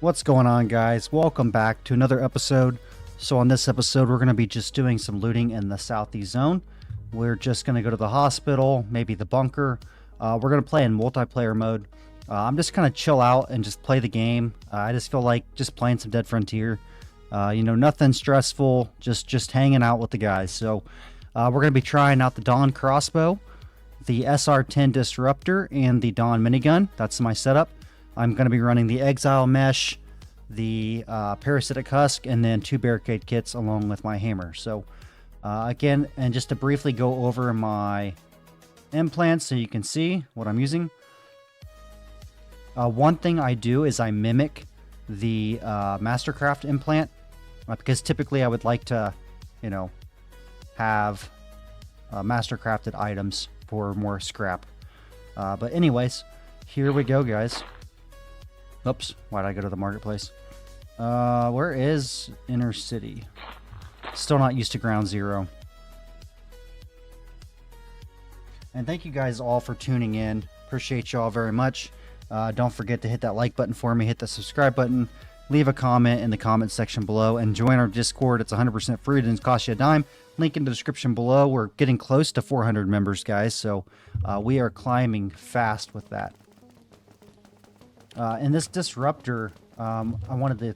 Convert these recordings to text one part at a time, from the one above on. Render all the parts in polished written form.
What's going on, guys? Welcome back to another episode. So on this episode, we're going to be just doing some looting in the southeast zone. We're just going to go to the hospital, maybe the bunker. We're going to play in multiplayer mode. I'm just going to chill out and just play the game. I just feel like just playing some Dead Frontier. Nothing stressful, just hanging out with the guys. So we're going to be trying out the Dawn Crossbow, the SR-10 Disruptor, and the Dawn Minigun. That's my setup. I'm going to be running the Exile Mesh, the Parasitic Husk, and then 2 Barricade Kits along with my hammer. So again, and just to briefly go over my implants so you can see what I'm using. One thing I do is I mimic the Mastercraft implant because typically I would like to, have Mastercrafted items for more scrap. But anyways, here we go, guys. Oops, why did I go to the marketplace? Where is Inner City? Still not used to Ground Zero. And thank you guys all for tuning in. Appreciate y'all very much. Don't forget to hit that like button for me, hit the subscribe button, leave a comment in the comment section below, and join our Discord. It's 100% free, it doesn't cost you a dime. Link in the description below. We're getting close to 400 members, guys, so we are climbing fast with that. And this Disruptor, I wanted to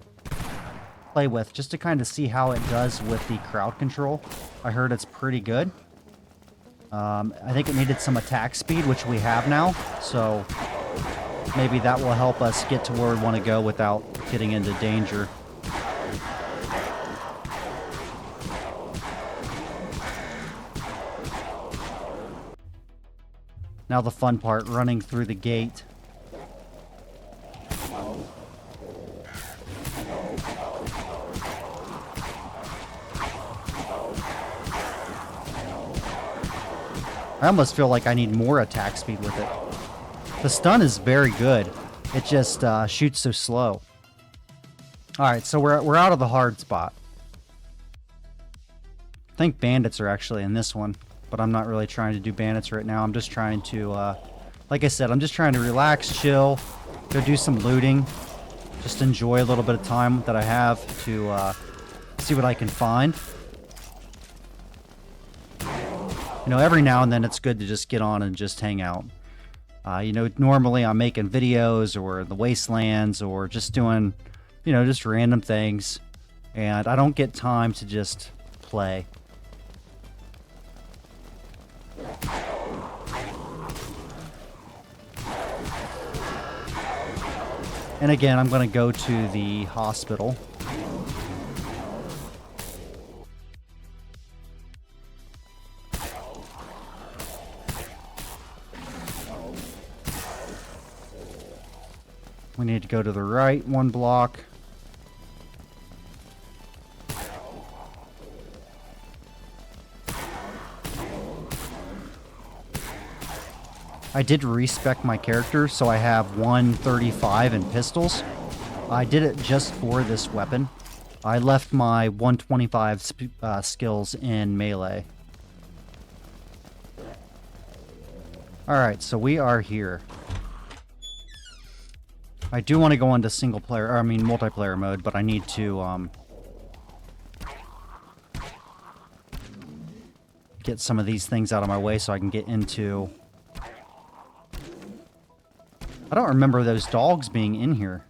play with just to kind of see how it does with the crowd control. I heard it's pretty good. I think it needed some attack speed, which we have now, so maybe that will help us get to where we want to go without getting into danger. Now the fun part, running through the gate. I almost feel like I need more attack speed with it. The stun is very good. It just shoots so slow. Alright, so we're out of the hard spot. I think bandits are actually in this one, but I'm not really trying to do bandits right now. I'm just trying to, like I said, I'm just trying to relax, chill, go do some looting, just enjoy a little bit of time that I have to see what I can find. Every now and then it's good to just get on and just hang out. Normally I'm making videos or the wastelands or just doing, just random things. And I don't get time to just play. And again, I'm going to go to the hospital. We need to go to the right 1 block. I did respec my character, so I have 135 in pistols. I did it just for this weapon. I left my 125 skills in melee. Alright, so we are here. I do want to go into multiplayer mode, but I need to get some of these things out of my way so I can get into... I don't remember those dogs being in here.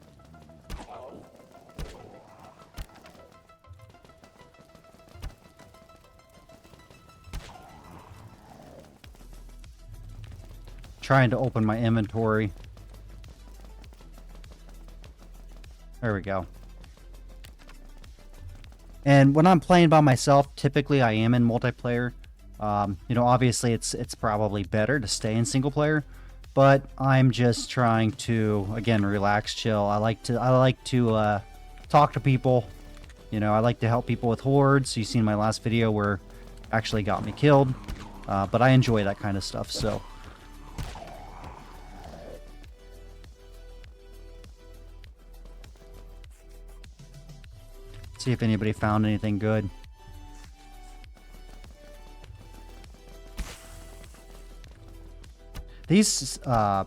Trying to open my inventory. There we go. And when I'm playing by myself, typically I am in multiplayer. Obviously it's probably better to stay in single player, but I'm just trying to, again, relax, chill. I like to talk to people. I like to help people with hordes. You've seen my last video where it actually got me killed, but I enjoy that kind of stuff. So. See if anybody found anything good. These, oh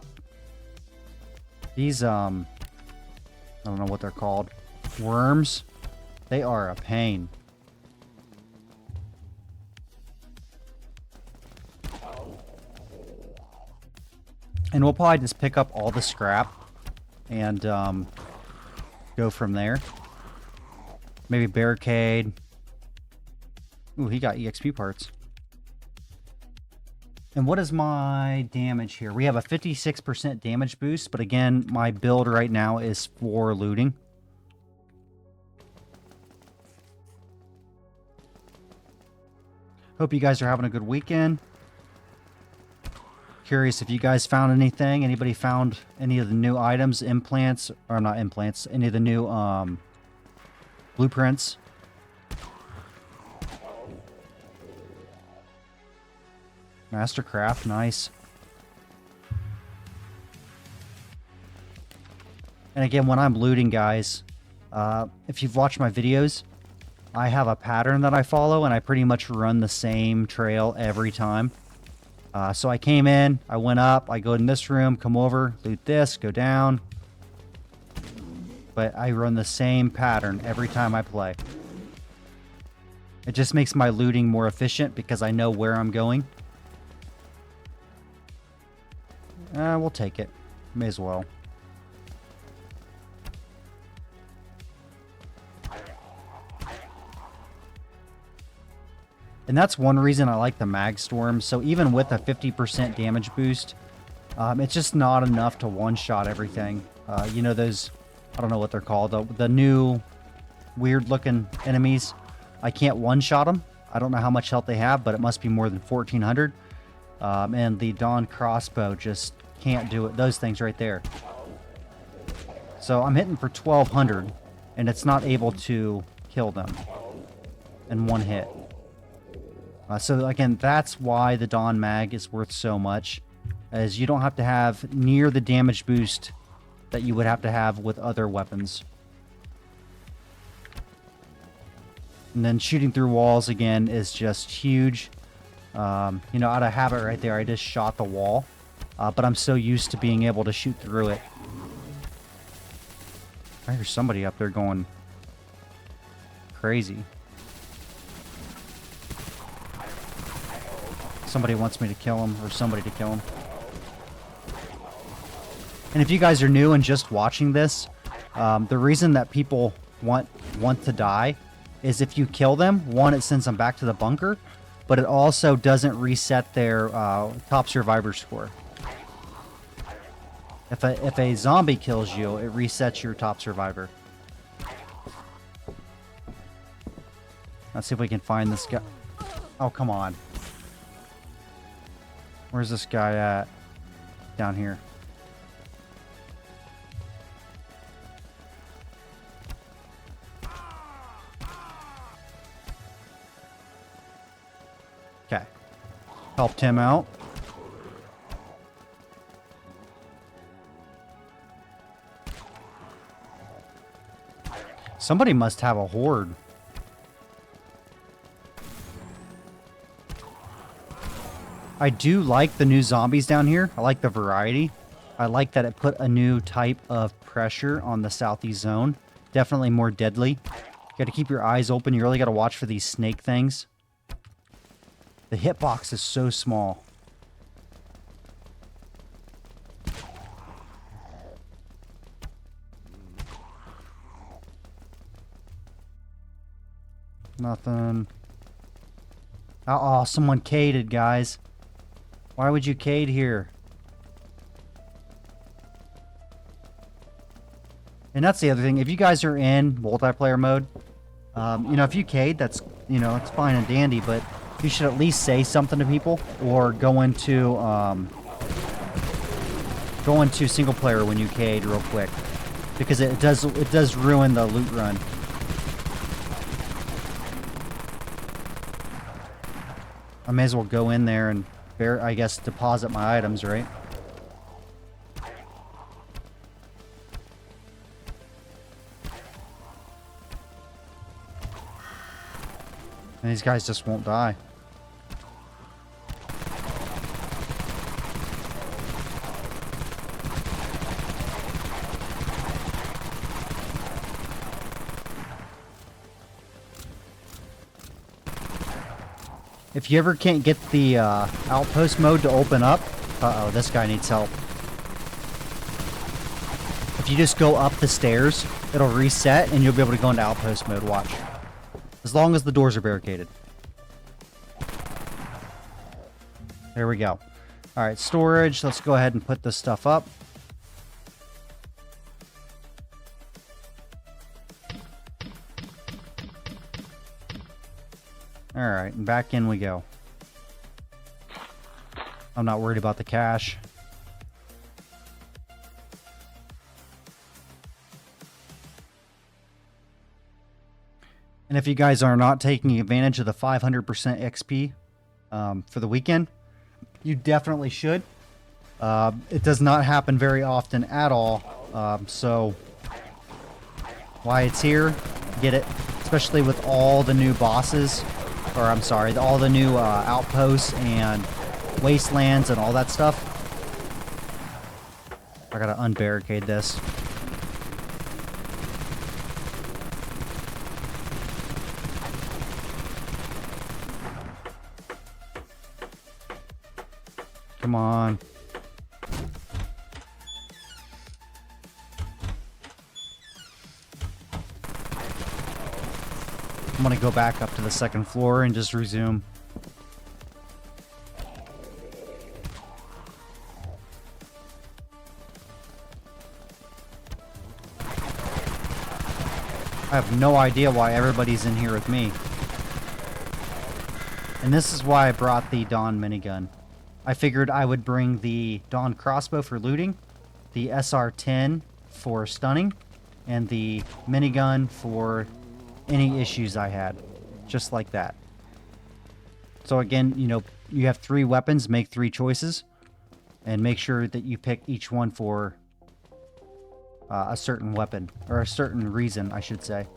I don't know what they're called. Worms. They are a pain. And we'll probably just pick up all the scrap and go from there. Maybe barricade. Ooh, he got EXP parts. And what is my damage here? We have a 56% damage boost, but again, my build right now is for looting. Hope you guys are having a good weekend. Curious if you guys found anything. Anybody found any of the new items, implants, or not implants, any of the new blueprints? Mastercraft, nice. And again, when I'm looting, guys, if you've watched my videos, I have a pattern that I follow, and I pretty much run the same trail every time. So I came in, I went up, I go in this room, come over, loot this, go down. But I run the same pattern every time I play. It just makes my looting more efficient because I know where I'm going. We'll take it. May as well. And that's one reason I like the mag storm. So even with a 50% damage boost, it's just not enough to one-shot everything. You know those, I don't know what they're called, the new weird-looking enemies. I can't one-shot them. I don't know how much health they have, but it must be more than 1,400. And the Dawn Crossbow just can't do it. Those things right there. So I'm hitting for 1,200, and it's not able to kill them in one hit. So again, that's why the Dawn Mag is worth so much, as you don't have to have near the damage boost that you would have to have with other weapons. And then shooting through walls again is just huge. You know, out of habit right there, I just shot the wall, but I'm so used to being able to shoot through it. I hear somebody up there going crazy. Somebody wants me to kill him, or somebody to kill him. And if you guys are new and just watching this, the reason that people want to die is if you kill them, one, it sends them back to the bunker, but it also doesn't reset their top survivor score. If a zombie kills you, it resets your top survivor. Let's see if we can find this guy. Oh, come on. Where's this guy at? Down here. Okay. Helped him out. Somebody must have a horde. I do like the new zombies down here. I like the variety. I like that it put a new type of pressure on the southeast zone. Definitely more deadly. You got to keep your eyes open. You really got to watch for these snake things. The hitbox is so small. Nothing. Oh, someone caded, guys. Why would you cade here? And that's the other thing. If you guys are in multiplayer mode, you know, if you cade, that's, you know, it's fine and dandy, but you should at least say something to people, or go into single player when you cade real quick, because it does ruin the loot run. I may as well go in there and I guess deposit my items, right? And these guys just won't die. If you ever can't get the outpost mode to open up, uh-oh, this guy needs help. If you just go up the stairs, it'll reset and you'll be able to go into outpost mode. Watch. As long as the doors are barricaded. There we go. All right, storage. Let's go ahead and put this stuff up. All right, and back in we go. I'm not worried about the cash. And if you guys are not taking advantage of the 500% XP for the weekend, you definitely should. It does not happen very often at all. So why it's here, get it. Especially with all the new bosses, or I'm sorry, all the new outposts and wastelands and all that stuff. I gotta unbarricade this. Come on. I'm gonna go back up to the second floor and just resume. I have no idea why everybody's in here with me. And this is why I brought the Dawn Minigun. I figured I would bring the Dawn Crossbow for looting, the SR-10 for stunning, and the minigun for any issues I had. Just like that. So again, you know, you have 3 weapons, make 3 choices, and make sure that you pick each one for a certain weapon, or a certain reason, I should say.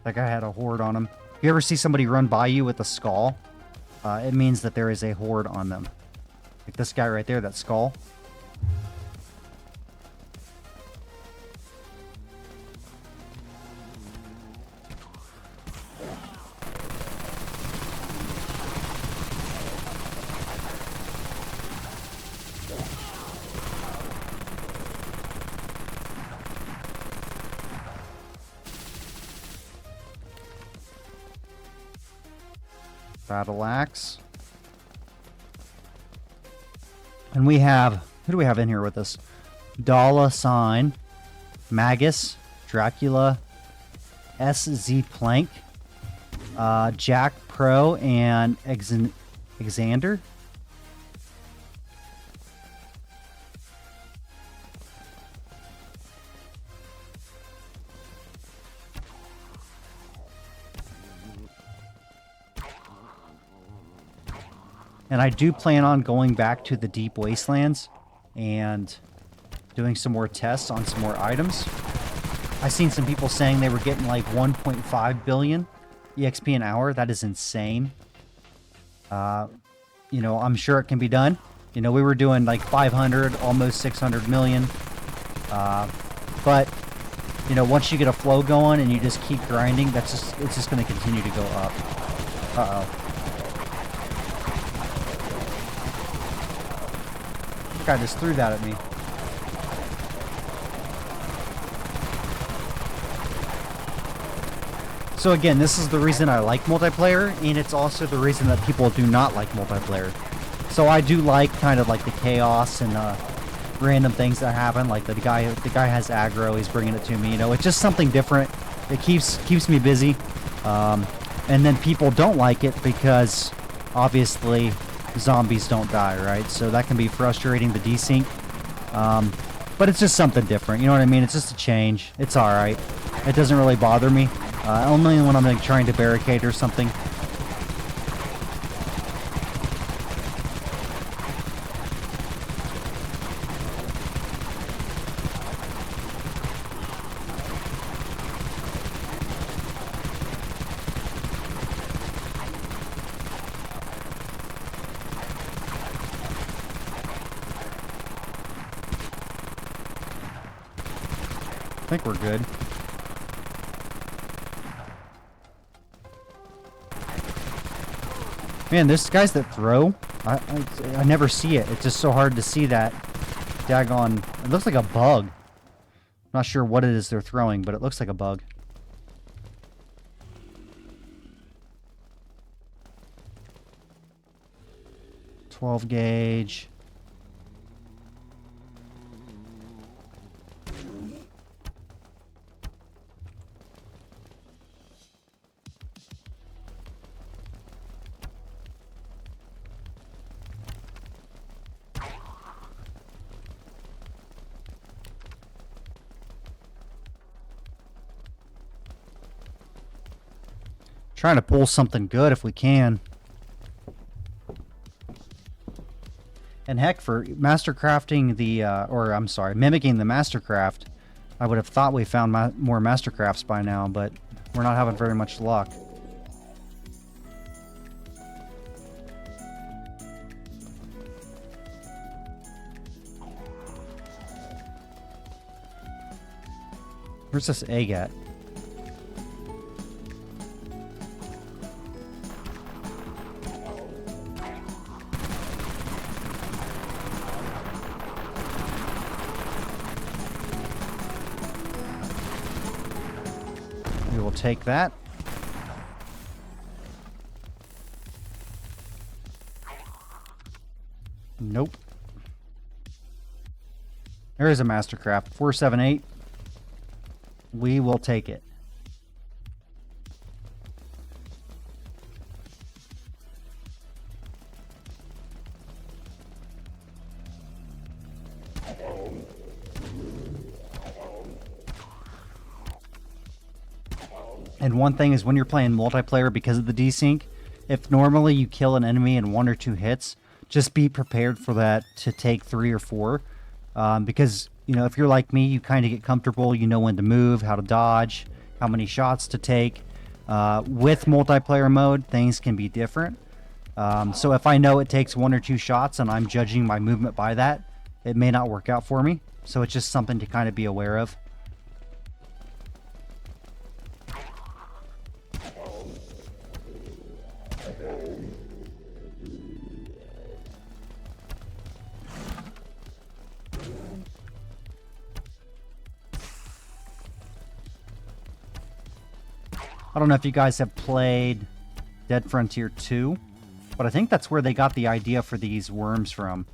That guy had a horde on him. If you ever see somebody run by you with a skull, it means that there is a horde on them. Like this guy right there, that skull. Battle axe. And we have, who do we have in here with us? Dala Sign, Magus, Dracula, SZ Plank, Jack Pro, and Xander. And I do plan on going back to the Deep Wastelands and doing some more tests on some more items. I've seen some people saying they were getting like 1.5 billion EXP an hour. That is insane. You know, I'm sure it can be done. You know, we were doing like 500, almost 600 million. But, you know, once you get a flow going and you just keep grinding, it's just going to continue to go up. Uh-oh. Guy just threw that at me. So again, this is the reason I like multiplayer, and it's also the reason that people do not like multiplayer. So I do like kind of like the chaos and random things that happen. Like the guy has aggro, he's bringing it to me. You know, it's just something different. It keeps me busy. And then people don't like it because obviously zombies don't die, right? So that can be frustrating, the desync. But it's just something different, you know what I mean? It's just a change. It's alright. It doesn't really bother me. Only when I'm like trying to barricade or something. think we're good. Man, there's guys that throw. I never see it. It's just so hard to see that daggone. It looks like a bug. I'm not sure what it is they're throwing, but it looks like a bug. .12 gauge. Trying to pull something good if we can. And heck, for mastercrafting the, or I'm sorry, mimicking the mastercraft, I would have thought we found more mastercrafts by now, but we're not having very much luck. Where's this egg at? We will take that. Nope. There is a mastercraft. 478. We will take it. And one thing is when you're playing multiplayer, because of the desync, if normally you kill an enemy in 1 or 2 hits, just be prepared for that to take 3 or 4. Because, you know, if you're like me, you kind of get comfortable, you know when to move, how to dodge, how many shots to take. With multiplayer mode, things can be different. So if I know it takes 1 or 2 shots and I'm judging my movement by that, it may not work out for me. So it's just something to kind of be aware of. I don't know if you guys have played Dead Frontier 2, but I think that's where they got the idea for these worms from.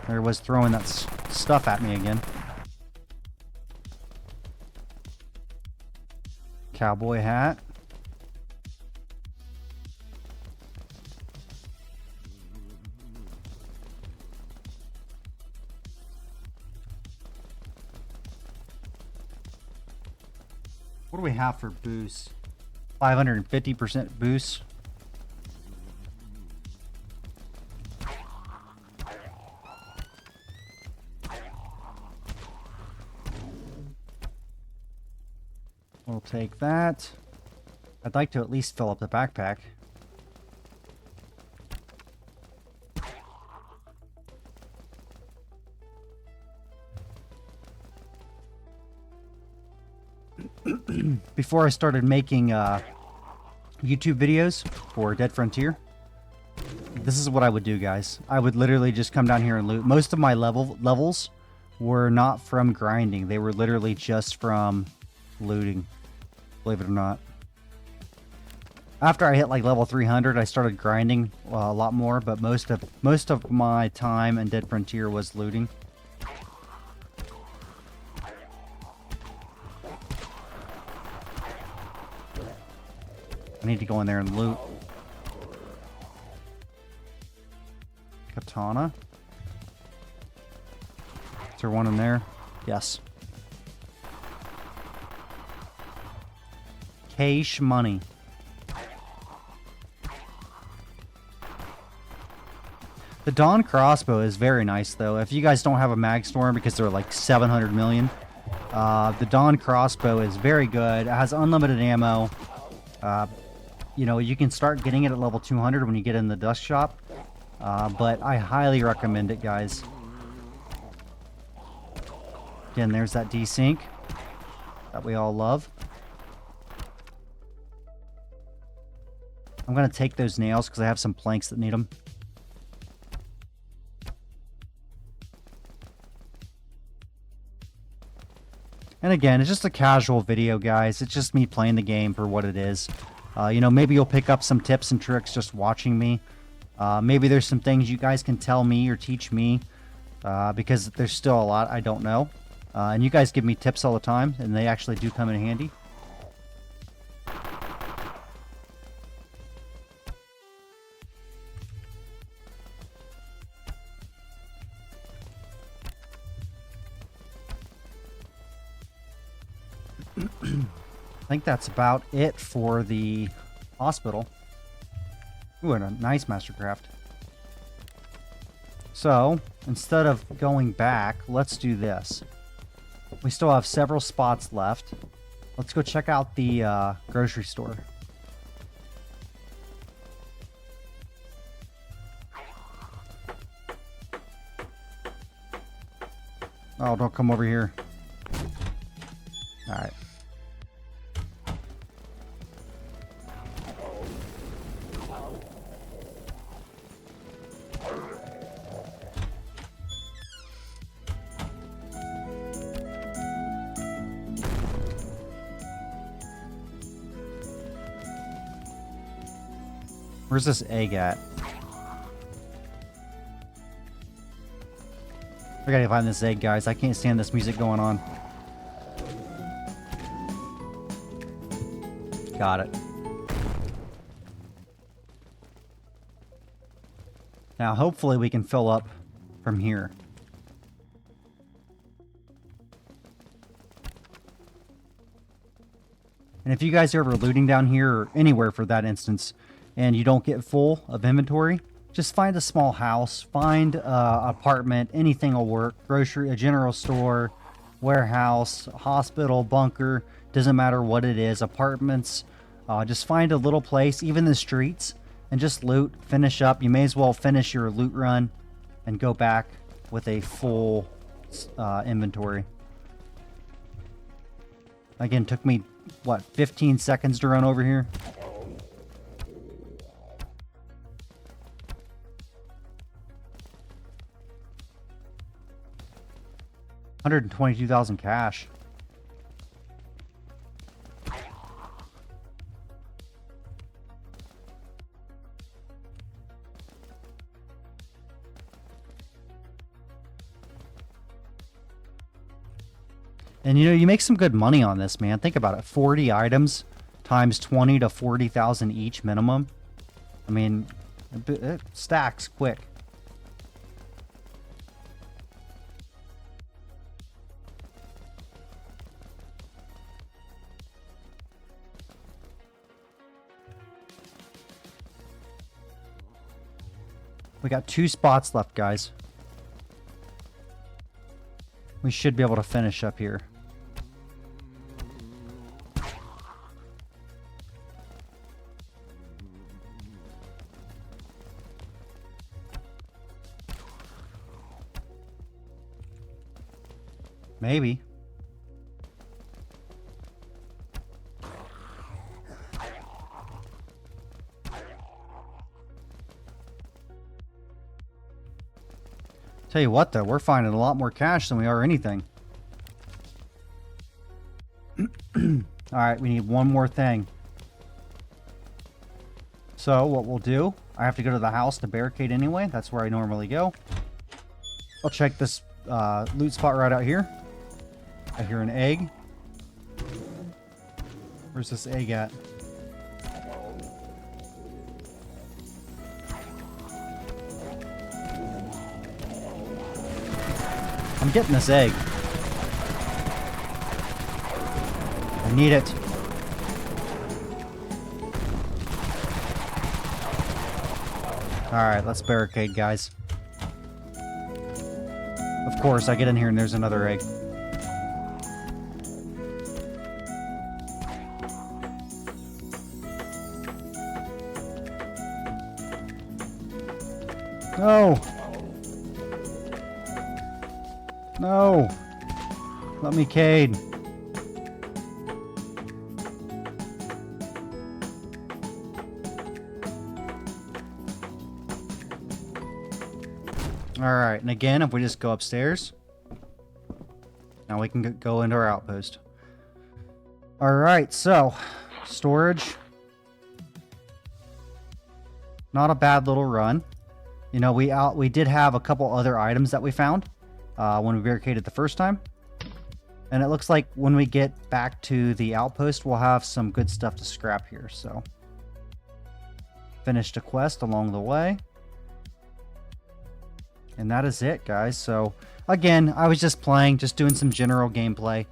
There it was throwing that stuff at me again. Cowboy hat. What do we have for boost? 550% boost. We'll take that. I'd like to at least fill up the backpack. Before I started making YouTube videos for Dead Frontier, this is what I would do, guys. I would literally just come down here and loot. Most of my levels were not from grinding. They were literally just from looting, believe it or not. After I hit like level 300, I started grinding a lot more, but most of my time in Dead Frontier was looting. I need to go in there and loot. Katana. Is there one in there? Yes. Cash money. The Dawn Crossbow is very nice, though. If you guys don't have a mag storm because they're like 700 million, the Dawn Crossbow is very good. It has unlimited ammo. You know, you can start getting it at level 200 when you get in the dust shop. but I highly recommend it, guys. Again, there's that desync that we all love. I'm going to take those nails because I have some planks that need them. And again, it's just a casual video, guys. It's just me playing the game for what it is. You know, maybe you'll pick up some tips and tricks just watching me. Maybe there's some things you guys can tell me or teach me because there's still a lot I don't know. And you guys give me tips all the time, and they actually do come in handy. I think that's about it for the hospital. Ooh, and a nice mastercraft. So, instead of going back, let's do this. We still have several spots left. Let's go check out the grocery store. Oh, don't come over here. Alright. Where's this egg at? I gotta find this egg, guys. I can't stand this music going on. Got it. Now, hopefully we can fill up from here. And if you guys are ever looting down here, or anywhere for that instance, and you don't get full of inventory, just find a small house, find an apartment, anything will work. Grocery, a general store, warehouse, hospital, bunker, doesn't matter what it is, apartments. Just find a little place, even the streets, and just loot, finish up. You may as well finish your loot run and go back with a full inventory. Again, took me, what, 15 seconds to run over here? $122,000 cash. And you know, you make some good money on this, man. Think about it. 40 items times 20 to 40,000 each minimum. I mean, it stacks quick. We got 2 spots left, guys. We should be able to finish up here. Maybe. Tell you what, though, we're finding a lot more cash than we are anything. Alright, we need one more thing. So, what we'll do, I have to go to the house to barricade anyway. That's where I normally go. I'll check this loot spot right out here. I hear an egg. Where's this egg at? I'm getting this egg. I need it. Alright, let's barricade, guys. Of course, I get in here and there's another egg. No. No. Let me cade. Alright, and again, if we just go upstairs, now we can go into our outpost. Alright, so, storage. Not a bad little run. You know, we did have a couple other items that we found when we barricaded the first time. And it looks like when we get back to the outpost, we'll have some good stuff to scrap here, so. Finished a quest along the way. And that is it, guys. So, again, I was just playing, just doing some general gameplay.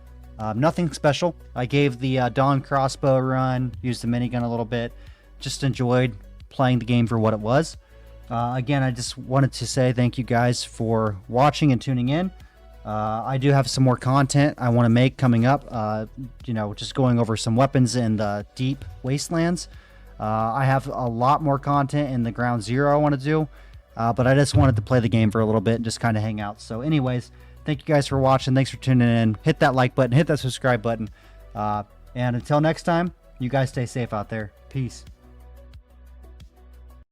Nothing special. I gave the Dawn Crossbow a run, used the minigun a little bit. Just enjoyed playing the game for what it was. Again, I just wanted to say thank you guys for watching and tuning in. I do have some more content I want to make coming up. You know, just going over some weapons in the deep wastelands. I have a lot more content in the ground zero I want to do. But I just wanted to play the game for a little bit and just kind of hang out. So anyways, thank you guys for watching. Thanks for tuning in. Hit that like button. Hit that subscribe button. And until next time, you guys stay safe out there. Peace.